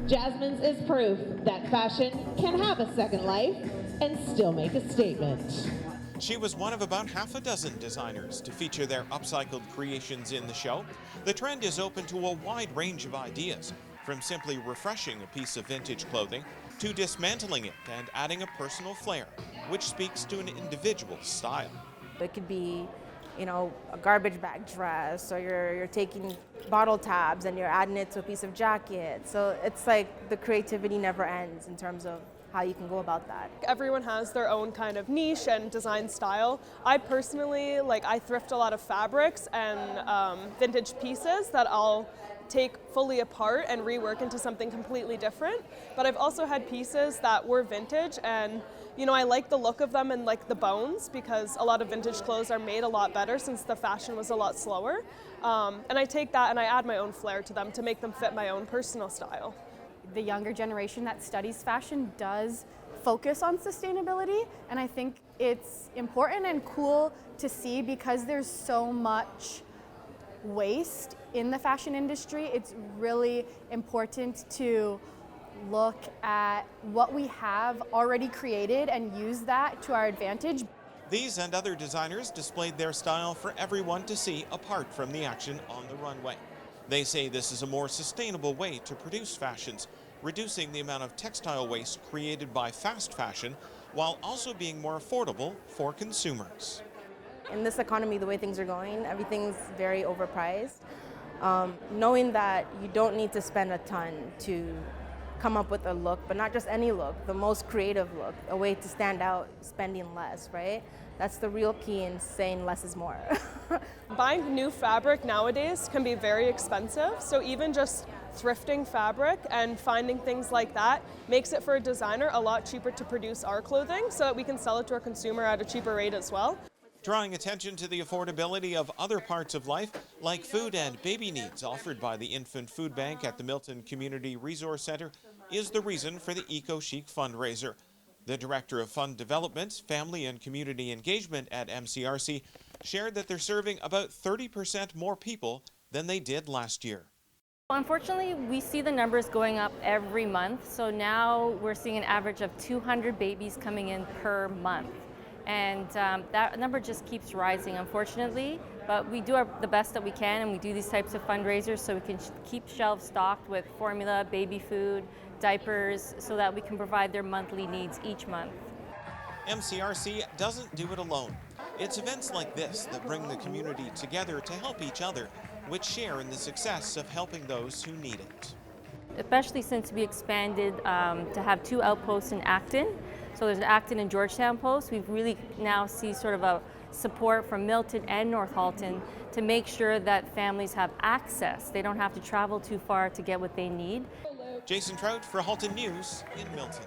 Jasmine's is proof that fashion can have a second life and still make a statement. She was one of about half a dozen designers to feature their upcycled creations in the show. The trend is open to a wide range of ideas, from simply refreshing a piece of vintage clothing to dismantling it and adding a personal flair, which speaks to an individual's style. It could be, a garbage bag dress, or you're taking bottle tabs and you're adding it to a piece of jacket. So it's like the creativity never ends in terms of how you can go about that. Everyone has their own kind of niche and design style. I personally, I thrift a lot of fabrics and vintage pieces that I'll take fully apart and rework into something completely different. But I've also had pieces that were vintage, and I like the look of them and like the bones, because a lot of vintage clothes are made a lot better since the fashion was a lot slower. And I take that and I add my own flair to them to make them fit my own personal style. The younger generation that studies fashion does focus on sustainability, and I think it's important and cool to see because there's so much waste in the fashion industry. It's really important to look at what we have already created and use that to our advantage. These and other designers displayed their style for everyone to see apart from the action on the runway. They say this is a more sustainable way to produce fashions, reducing the amount of textile waste created by fast fashion while also being more affordable for consumers. In this economy, the way things are going, everything's very overpriced. Knowing that you don't need to spend a ton to come up with a look, but not just any look, the most creative look, a way to stand out, spending less, right? That's the real key in saying less is more. Buying new fabric nowadays can be very expensive, so even just thrifting fabric and finding things like that makes it for a designer a lot cheaper to produce our clothing so that we can sell it to our consumer at a cheaper rate as well. Drawing attention to the affordability of other parts of life, like food and baby needs offered by the Infant Food Bank at the Milton Community Resource Centre, is the reason for the Eco-Chic fundraiser. The Director of Fund Development, Family and Community Engagement at MCRC shared that they're serving about 30% more people than they did last year. Unfortunately, we see the numbers going up every month. So now we're seeing an average of 200 babies coming in per month. And that number just keeps rising, unfortunately. But we do the best that we can, and we do these types of fundraisers so we can keep shelves stocked with formula, baby food, diapers, so that we can provide their monthly needs each month. MCRC doesn't do it alone. It's events like this that bring the community together to help each other, which share in the success of helping those who need it. Especially since we expanded to have 2 outposts in Acton. So there's an Acton and Georgetown post. We've really now see sort of a support from Milton and North Halton to make sure that families have access. They don't have to travel too far to get what they need. Jason Trout for Halton News in Milton.